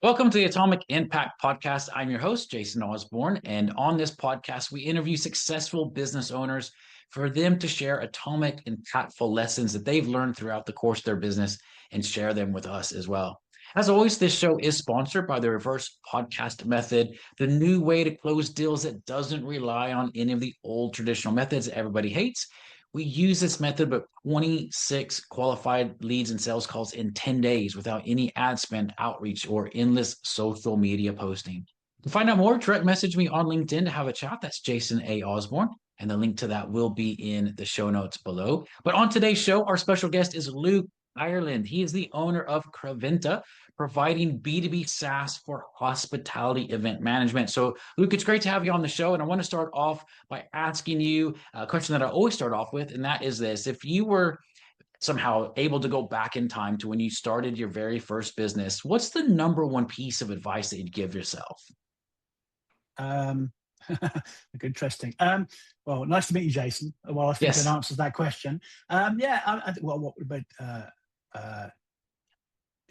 Welcome to the Atomic Impact Podcast. I'm your host, Jason Osborn. And on this podcast, we interview successful business owners for them to share atomic, impactful lessons that they've learned throughout the course of their business and share them with us as well. As always, this show is sponsored by the reverse podcast method, the new way to close deals that doesn't rely on any of the old traditional methods that everybody hates. We use this method, but 26 qualified leads and sales calls in 10 days without any ad spend, outreach, or endless social media posting. To find out more, direct message me on LinkedIn to have a chat. That's Jason A. Osborn. And the link to that will be in the show notes below. But on today's show, our special guest is Luke Ireland. He is the owner of Creventa, providing B2B SaaS for hospitality event management. So, Luke, it's great to have you on the show. And I want to start off by asking you a question that I always start off with, and that is this. If you were somehow able to go back in time to when you started your very first business, what's the number one piece of advice that you'd give yourself? Interesting. Well, nice to meet you, Jason. Well, I think Yes. that answers that question. What would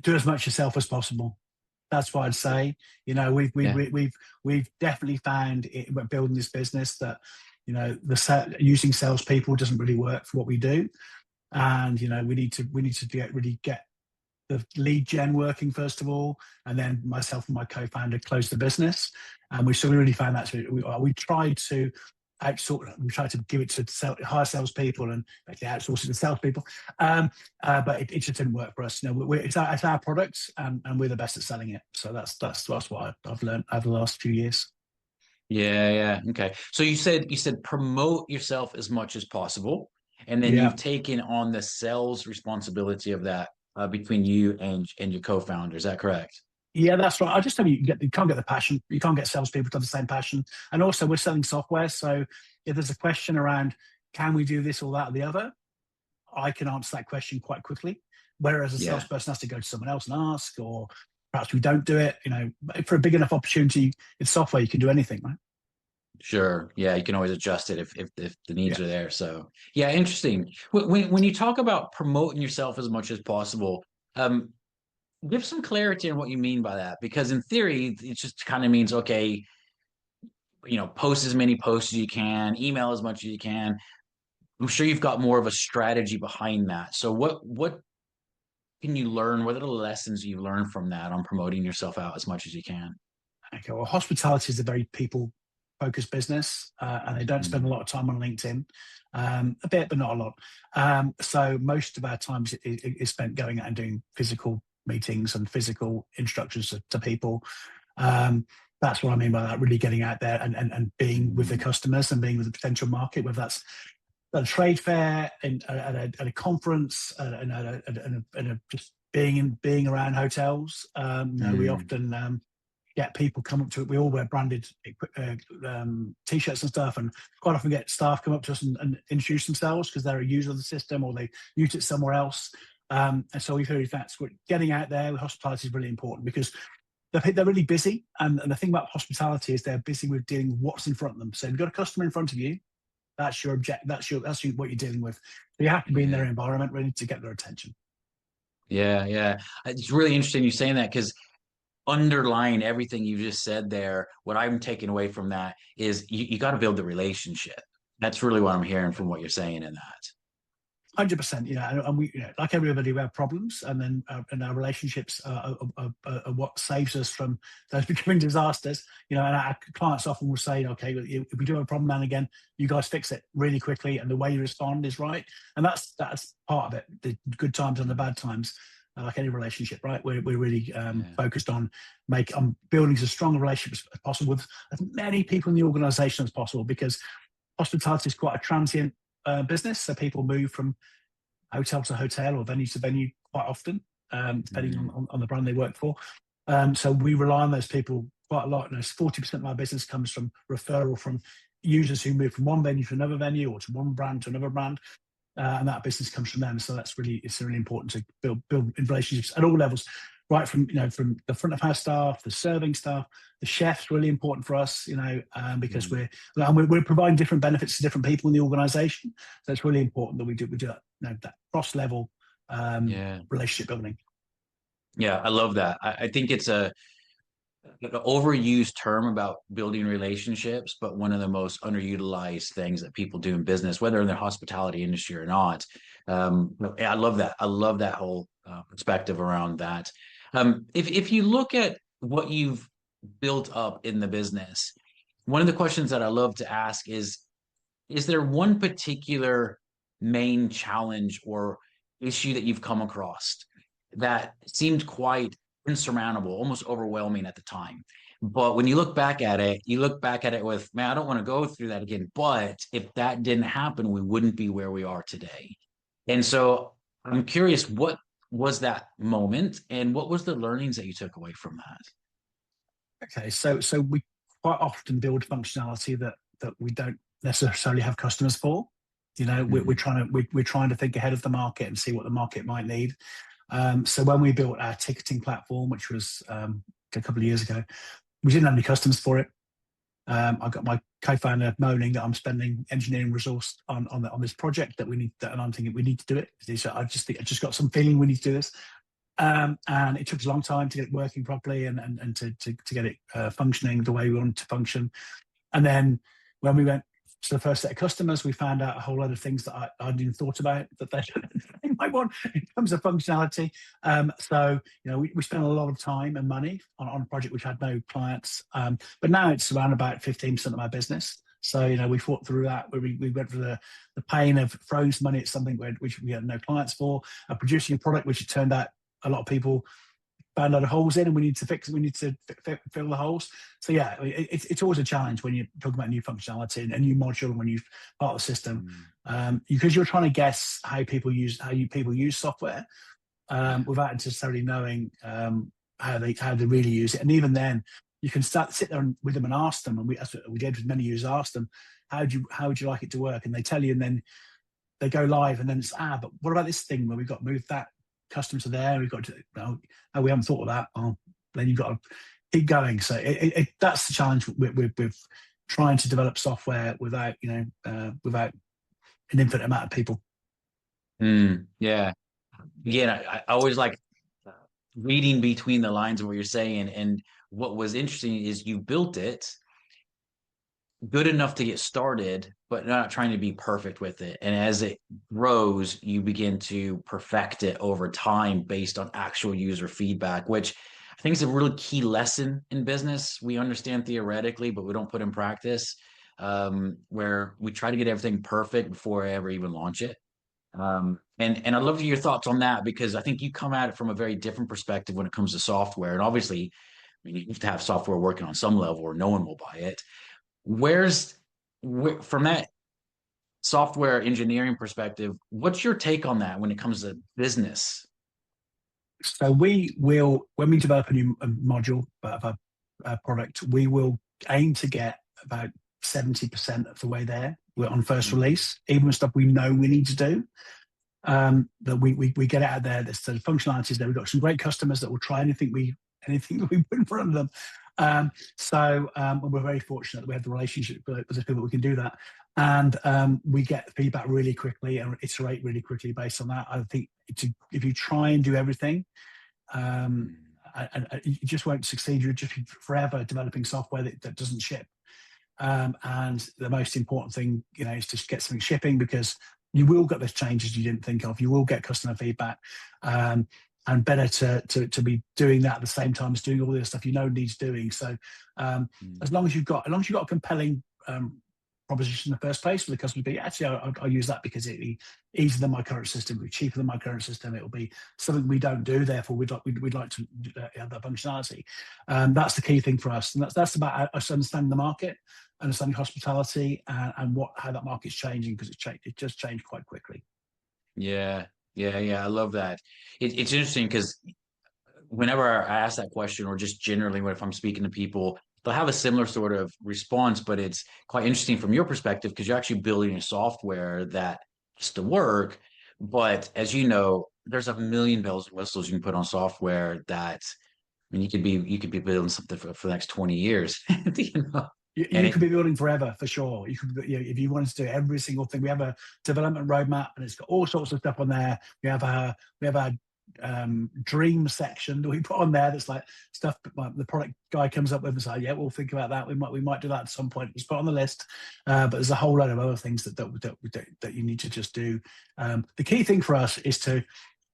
do as much yourself as possible. That's what I'd say. You know, we've definitely found when building this business that using salespeople doesn't really work for what we do, and we need to get the lead gen working first of all, and then myself and my co-founder close the business. And we really found that we tried to give it to hire salespeople and actually outsource it to salespeople, but it just didn't work for us. It's our product, and we're the best at selling it. So that's what I've learned over the last few years. Yeah. Okay. So you said promote yourself as much as possible, and then you've taken on the sales responsibility of that between you and your co-founder. Is that correct? Yeah, that's right. I just tell you, you can't get the passion. You can't get salespeople to have the same passion. And also, we're selling software. So if there's a question around, can we do this or that or the other, I can answer that question quite quickly. Whereas a salesperson has to go to someone else and ask, or perhaps we don't do it. For a big enough opportunity, it's software. You can do anything, right? Sure. Yeah, you can always adjust it if the needs are there. So yeah, interesting. When you talk about promoting yourself as much as possible, give some clarity on what you mean by that, because in theory, it just kind of means, okay, post as many posts as you can, email as much as you can. I'm sure you've got more of a strategy behind that. So what can you learn? What are the lessons you've learned from that on promoting yourself out as much as you can? Okay, well, hospitality is a very people-focused business, and they don't spend a lot of time on LinkedIn. A bit, but not a lot. So most of our time is spent going out and doing physical meetings and physical instructions to people. That's what I mean by that, really getting out there and being with the customers and being with the potential market, whether that's at a trade fair, at a conference, and just being around hotels. We often get people come up to it. We all wear branded T-shirts and stuff, and quite often get staff come up to us and introduce themselves because they're a user of the system or they use it somewhere else. And so we've heard that's getting out there with hospitality is really important because they're really busy. And the thing about hospitality is they're busy with dealing with what's in front of them. So if you've got a customer in front of you, that's your object. That's what you're dealing with. So you have to be in their environment really to get their attention. Yeah. It's really interesting you saying that, because underlying everything you just said there, what I'm taking away from that is you got to build the relationship. That's really what I'm hearing from what you're saying in that. 100%, and we, like everybody, we have problems, and then and our relationships are what saves us from those becoming disasters. And our clients often will say, "Okay, if we do have a problem now and again, you guys fix it really quickly, and the way you respond is right." And that's part of it, the good times and the bad times. Like any relationship, right? We're really focused on building as strong a relationship as possible with as many people in the organisation as possible, because hospitality is quite a transient business, so people move from hotel to hotel or venue to venue quite often, depending on the brand they work for. So we rely on those people quite a lot. 40% of our business comes from referral from users who move from one venue to another venue or to one brand to another brand, and that business comes from them. So it's really important to build relationships at all levels, right from from the front of house staff, the serving staff, the chefs. Really important for us, because we're providing different benefits to different people in the organisation. So it's really important that we do that cross level relationship building. Yeah, I love that. I think it's a an overused term about building relationships, but one of the most underutilized things that people do in business, whether in the hospitality industry or not. I love that. I love that whole perspective around that. If you look at what you've built up in the business, one of the questions that I love to ask is there one particular main challenge or issue that you've come across that seemed quite insurmountable, almost overwhelming at the time? But when you look back at it, you look back at it with, man, I don't want to go through that again. But if that didn't happen, we wouldn't be where we are today. And so I'm curious, what was that moment and what was the learnings that you took away from that? Okay, so we quite often build functionality that we don't necessarily have customers for. You know, we're trying to think ahead of the market and see what the market might need. So when we built our ticketing platform, which was a couple of years ago, we didn't have any customers for it. I got my co-founder moaning that I'm spending engineering resource on this project that we need, and I'm thinking we need to do it. I just got some feeling we need to do this. And it took us a long time to get it working properly and to get it functioning the way we wanted to function. And then when we went to the first set of customers, we found out a whole lot of things that I hadn't even thought about that they might want in terms of functionality. So, you know, we spent a lot of time and money on a project which had no clients. But now it's around about 15% of our business. So, you know, we fought through that. We went through the pain of throwing some money at something which we had no clients for, producing a product which it turned out a lot of people found a lot of holes in, and we need to fix it. We need to fill the holes. So yeah, it's always a challenge when you're talking about new functionality and a new module when you've part of the system, because you're trying to guess how people use software without necessarily knowing how they really use it. And even then, you can sit there with them and ask them, and that's what we did with many users. Asked them, how would you like it to work? And they tell you, and then they go live, and then it's but what about this thing where we've got to move that customers are there, we've got to, we haven't thought of that. Then you've got to keep going. So that's the challenge with trying to develop software without without an infinite amount of people. Yeah. Again, I always like reading between the lines of what you're saying. And what was interesting is you built it good enough to get started, but not trying to be perfect with it. And as it grows, you begin to perfect it over time based on actual user feedback, which I think is a really key lesson in business. We understand theoretically, but we don't put in practice, where we try to get everything perfect before I ever even launch it. And I'd love your thoughts on that, because I think you come at it from a very different perspective when it comes to software. And obviously, I mean, you have to have software working on some level or no one will buy it. From that software engineering perspective, what's your take on that when it comes to business? So we will, when we develop a new module of a product, we will aim to get about 70% of the way there. We're on first release, even with stuff we know we need to do. That we get it out there. There's the functionalities there. We've got some great customers that will try anything that we put in front of them. So we're very fortunate that we have the relationship with the people we can do that, and we get feedback really quickly and iterate really quickly based on that. I think if you try and do everything, and you just won't succeed. You'll just be forever developing software that doesn't ship. And the most important thing, is to get something shipping, because you will get those changes you didn't think of. You will get customer feedback. And better to be doing that at the same time as doing all the stuff needs doing. So as long as you've got a compelling proposition in the first place for the customer to be, actually, I'll use that because it'll be easier than my current system, it'll be cheaper than my current system, it'll be something we don't do, therefore we'd like to have that functionality. That's the key thing for us, and that's about us understanding the market, understanding hospitality, and how that market's changing, because it just changed quite quickly. Yeah. I love that. It's interesting because whenever I ask that question, or just generally if I'm speaking to people, they'll have a similar sort of response, but it's quite interesting from your perspective because you're actually building a software that just to work. But as you know, there's a million bells and whistles you can put on software that, I mean, you could be building something for the next 20 years. You could be building forever, for sure. You could, if you wanted to do every single thing. We have a development roadmap, and it's got all sorts of stuff on there. We have our dream section that we put on there. That's like stuff the product guy comes up with and say, yeah, we'll think about that. We might do that at some point. It's put on the list, but there's a whole lot of other things that you need to just do. The key thing for us is to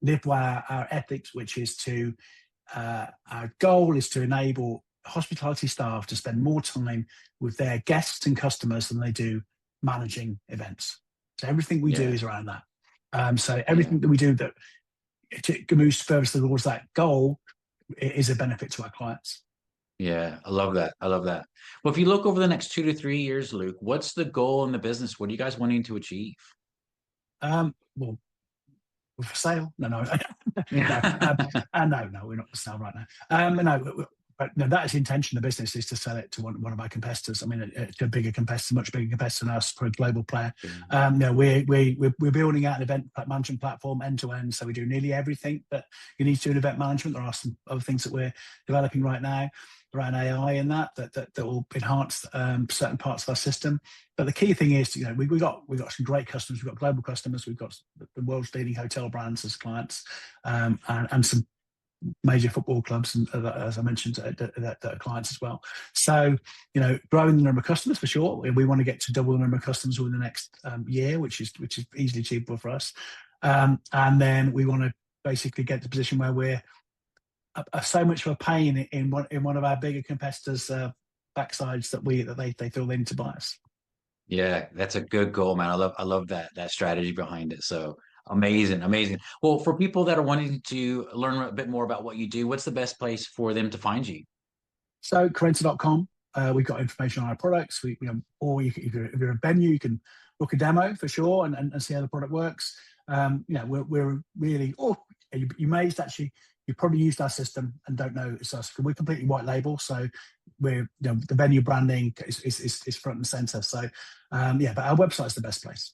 live by our ethics, which is to our goal is to enable hospitality staff to spend more time with their guests and customers than they do managing events. So everything we do is around that. So everything that we do that moves further towards that goal is a benefit to our clients. Yeah, I love that. I love that. Well, if you look over the next 2 to 3 years, Luke, what's the goal in the business? What are you guys wanting to achieve? Well, we're for sale. No, no, no, we're not for sale right now. But no, that is the intention of the business, is to sell it to one of our competitors. I mean, a bigger competitor, much bigger competitor than us, for a global player. No, we're building out an event management platform end to end. So we do nearly everything that you need to do in event management. There are some other things that we're developing right now around AI and that will enhance certain parts of our system. But the key thing is, we've got some great customers. We've got global customers. We've got the world's leading hotel brands as clients, and some major football clubs, and as I mentioned, that are clients as well. So, growing the number of customers for sure. We want to get to double the number of customers within the next year, which is easily achievable for us. And then we want to basically get to the position where we're so much of a pain in one of our bigger competitors' backsides that they feel they need to buy us. Yeah, that's a good goal, man. I love that strategy behind it. So amazing. Well, for people that are wanting to learn a bit more about what you do, what's the best place for them to find you? So Creventa.com. We've got information on our products. Or if you're a venue, you can book a demo for sure and see how the product works. We're really, you may actually, you probably used our system and don't know it's us. We're completely white label, so we're the venue branding is front and center. So but our website's the best place.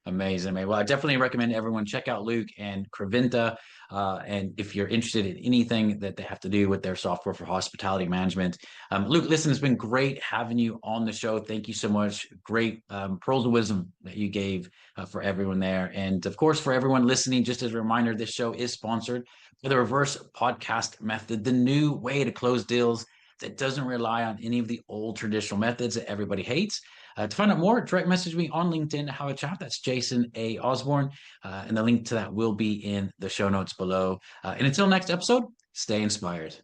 Amazing, man. Well, I definitely recommend everyone check out Luke and Creventa. And if you're interested in anything that they have to do with their software for hospitality management. Luke, listen, it's been great having you on the show. Thank you so much. Great pearls of wisdom that you gave for everyone there. And of course, for everyone listening, just as a reminder, this show is sponsored by the reverse podcast method, the new way to close deals that doesn't rely on any of the old traditional methods that everybody hates. To find out more, direct message me on LinkedIn, have a chat. That's Jason A. Osborn. And the link to that will be in the show notes below. And until next episode, stay inspired.